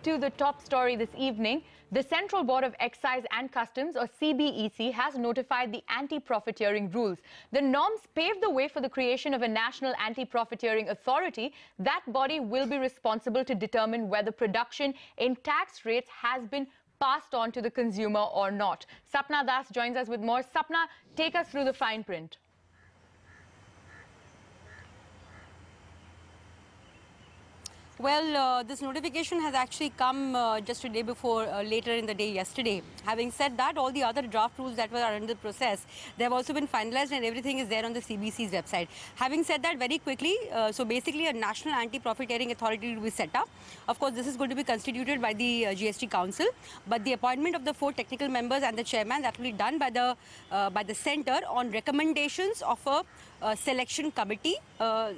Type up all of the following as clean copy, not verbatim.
to the top story this evening. The Central Board of Excise and Customs, or CBEC, has notified the anti-profiteering rules. The norms pave the way for the creation of a national anti-profiteering authority. That body will be responsible to determine whether production in tax rates has been passed on to the consumer or not. Sapna Das joins us with more. Sapna, take us through the fine print. Well, this notification has actually come just a day before, later in the day yesterday. Having said that, all the other draft rules that were under the process, they have also been finalized and everything is there on the CBC's website. Having said that, very quickly, so basically a national anti-profiteering authority will be set up. Of course, this is going to be constituted by the GST Council, but the appointment of the 4 technical members and the chairman, that will be done by the centre on recommendations of a selection committee.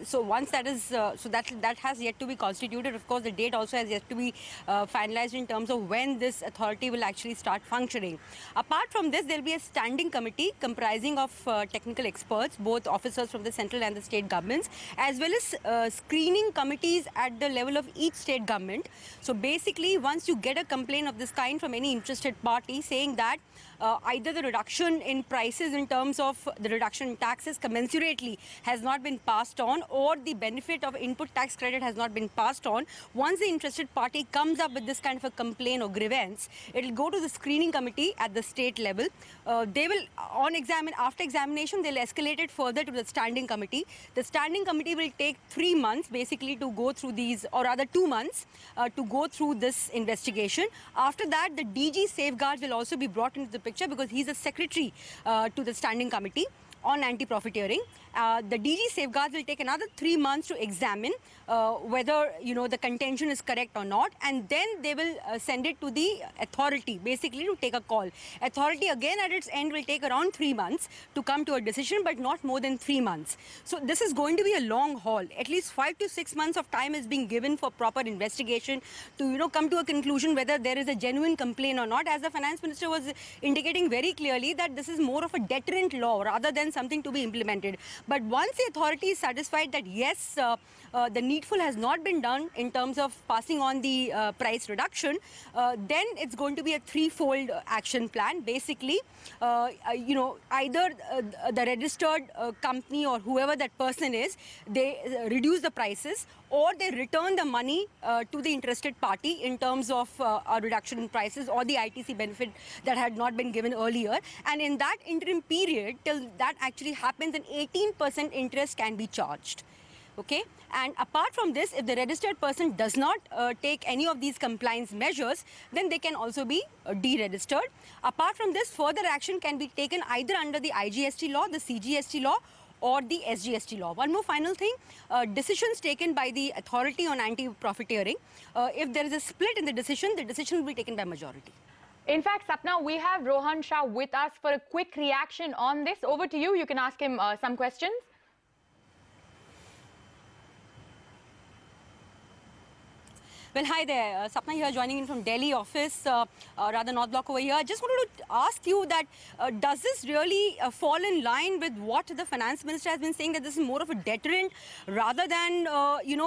So once that is, that has yet to be constituted. Of course, the date also has yet to be finalized in terms of when this authority will actually start functioning. Apart from this, there will be a standing committee comprising of technical experts, both officers from the central and the state governments, as well as screening committees at the level of each state government. So basically, once you get a complaint of this kind from any interested party saying that either the reduction in prices in terms of the reduction in taxes commensurately has not been passed on, or the benefit of input tax credit has not been passed on, once the interested party comes up with this kind of a complaint or grievance, it will go to the screening committee at the state level. They will, after examination, they'll escalate it further to the standing committee. The standing committee will take 3 months basically to go through these, or rather 2 months to go through this investigation. After that, the DG Safeguards will also be brought into the picture because he's a secretary to the standing committee on anti-profiteering. The DG Safeguards will take another 3 months to examine whether, the contention is correct or not, and then they will send it to the authority, basically to take a call. Authority again at its end will take around 3 months to come to a decision, but not more than 3 months. So this is going to be a long haul. At least 5 to 6 months of time is being given for proper investigation to, come to a conclusion whether there is a genuine complaint or not. As the finance minister was indicating very clearly that this is more of a deterrent law rather than something to be implemented. But once the authority is satisfied that yes, the needful has not been done in terms of passing on the price reduction, then it's going to be a threefold action plan. Basically, either the registered company or whoever that person is, they reduce the prices, or they return the money to the interested party in terms of a reduction in prices or the ITC benefit that had not been given earlier. And in that interim period, till that actually happens, an 18% interest can be charged. Okay, and apart from this, if the registered person does not take any of these compliance measures, then they can also be deregistered. Apart from this, further action can be taken either under the IGST law, the CGST law, or the SGST law. One more final thing, decisions taken by the authority on anti-profiteering, if there is a split in the decision will be taken by majority. In fact, Sapna, we have Rohan Shah with us for a quick reaction on this. Over to you. You can ask him some questions. Well, hi there. Sapna here, joining in from Delhi office, rather North Block over here. I just wanted to ask you that does this really fall in line with what the finance minister has been saying, that this is more of a deterrent rather than,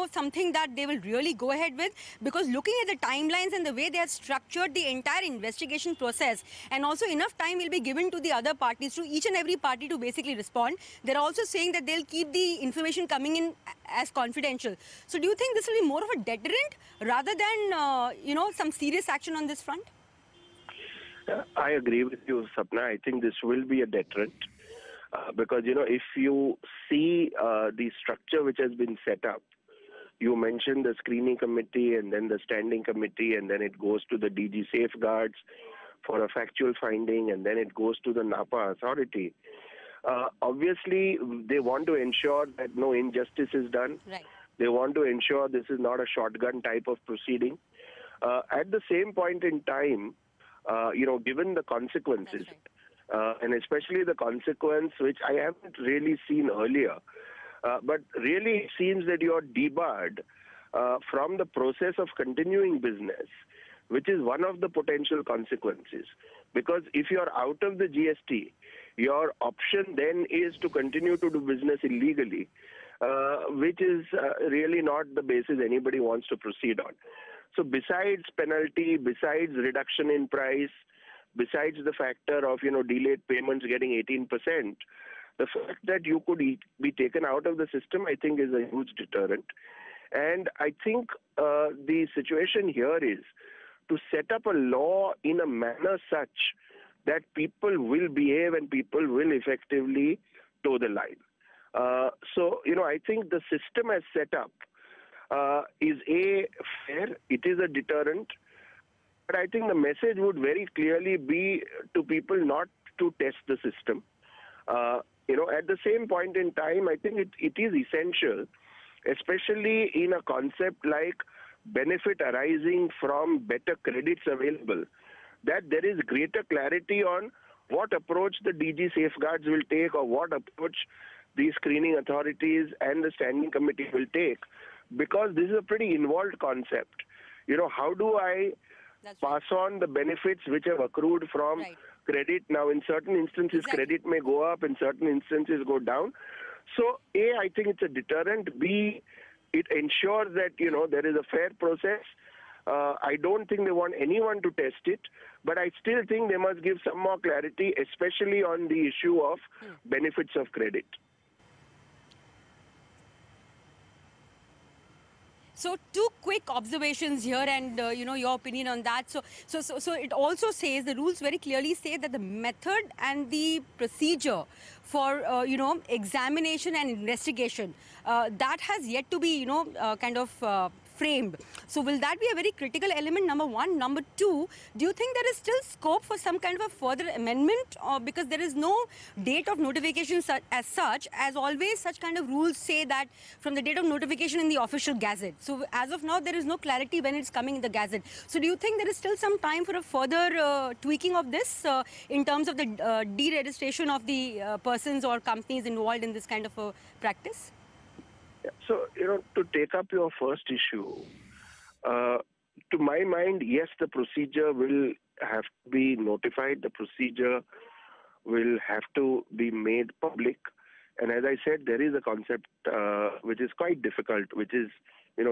something that they will really go ahead with? Because looking at the timelines and the way they have structured the entire investigation process, and also enough time will be given to the other parties, to each and every party to basically respond. They're also saying that they'll keep the information coming in as confidential. So do you think this will be more of a deterrent rather than, some serious action on this front? I agree with you, Sapna. I think this will be a deterrent because, if you see the structure which has been set up, you mentioned the screening committee and then the standing committee, and then it goes to the DG Safeguards for a factual finding, and then it goes to the NAPA authority. Obviously, they want to ensure that no injustice is done. Right. They want to ensure this is not a shotgun type of proceeding. At the same point in time, given the consequences, and especially the consequence which I haven't really seen earlier, but really it seems that you are debarred from the process of continuing business, which is one of the potential consequences. Because if you are out of the GST, your option then is to continue to do business illegally, which is really not the basis anybody wants to proceed on. So besides penalty, besides reduction in price, besides the factor of, delayed payments getting 18%, the fact that you could be taken out of the system, I think, is a huge deterrent. And I think the situation here is to set up a law in a manner such that people will behave and people will effectively toe the line. So, I think the system as set up is fair. It is a deterrent. But I think the message would very clearly be to people not to test the system. At the same point in time, I think it is essential, especially in a concept like benefit arising from better credits available, that there is greater clarity on what approach the DG safeguards will take or what approach the screening authorities and the standing committee will take, because this is a pretty involved concept. How do I pass on the benefits which have accrued from credit? Now, in certain instances, credit may go up, in certain instances go down. So, A, I think it's a deterrent. B, it ensures that, there is a fair process. I don't think they want anyone to test it, but I still think they must give some more clarity, especially on the issue of benefits of credit. So two quick observations here, and your opinion on that. So it also says, the rules very clearly say that the method and the procedure for examination and investigation that has yet to be framed. So will that be a very critical element, number one? Number two, do you think there is still scope for some kind of a further amendment, or because there is no date of notification as such? As always, such kind of rules say that from the date of notification in the official gazette. So as of now, there is no clarity when it's coming in the gazette. So do you think there is still some time for a further tweaking of this in terms of the deregistration of the persons or companies involved in this kind of a practice? So, to take up your first issue, to my mind, yes, the procedure will have to be notified. The procedure will have to be made public. And as I said, there is a concept which is quite difficult, which is,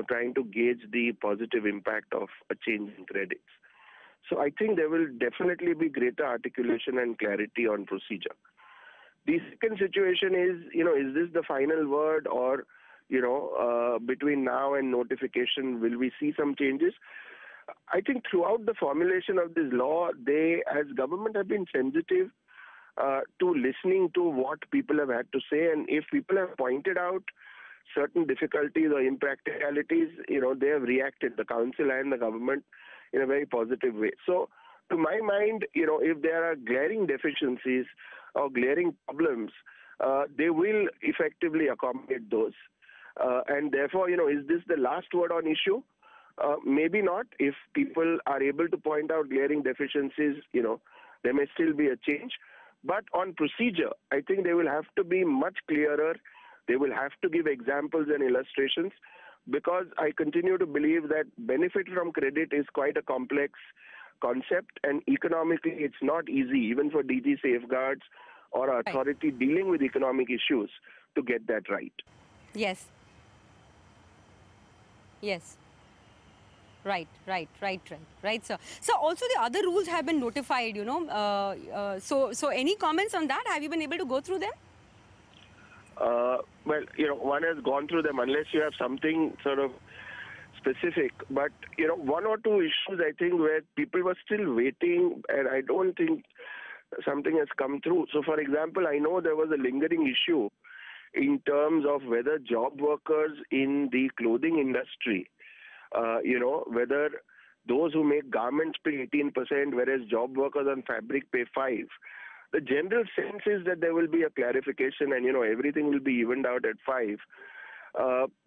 trying to gauge the positive impact of a change in credits. So I think there will definitely be greater articulation and clarity on procedure. The second situation is, is this the final word, or between now and notification, will we see some changes? I think throughout the formulation of this law, they, as government, have been sensitive to listening to what people have had to say. And if people have pointed out certain difficulties or impracticalities, they have reacted, the council and the government, in a very positive way. So to my mind, if there are glaring deficiencies or glaring problems, they will effectively accommodate those. And therefore, is this the last word on issue? Maybe not. If people are able to point out glaring deficiencies, there may still be a change. But on procedure, I think they will have to be much clearer. They will have to give examples and illustrations, because I continue to believe that benefit from credit is quite a complex concept, and economically it's not easy, even for DG safeguards or authority dealing with economic issues, to get that right. Yes. Yes. Right, sir. So also the other rules have been notified, so any comments on that? Have you been able to go through them? Well, one has gone through them, unless you have something sort of specific. But, one or two issues, I think, where people were still waiting, and I don't think something has come through. So, for example, I know there was a lingering issue in terms of whether job workers in the clothing industry, whether those who make garments pay 18%, whereas job workers on fabric pay 5%. The general sense is that there will be a clarification and, everything will be evened out at 5%.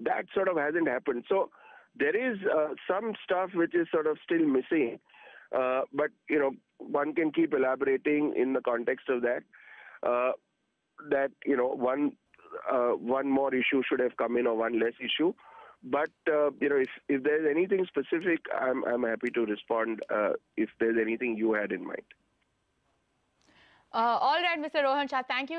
That sort of hasn't happened. So there is some stuff which is sort of still missing. But, one can keep elaborating in the context of that, one more issue should have come in, or one less issue. But, if there's anything specific, I'm happy to respond if there's anything you had in mind. All right, Mr. Rohan Shah, thank you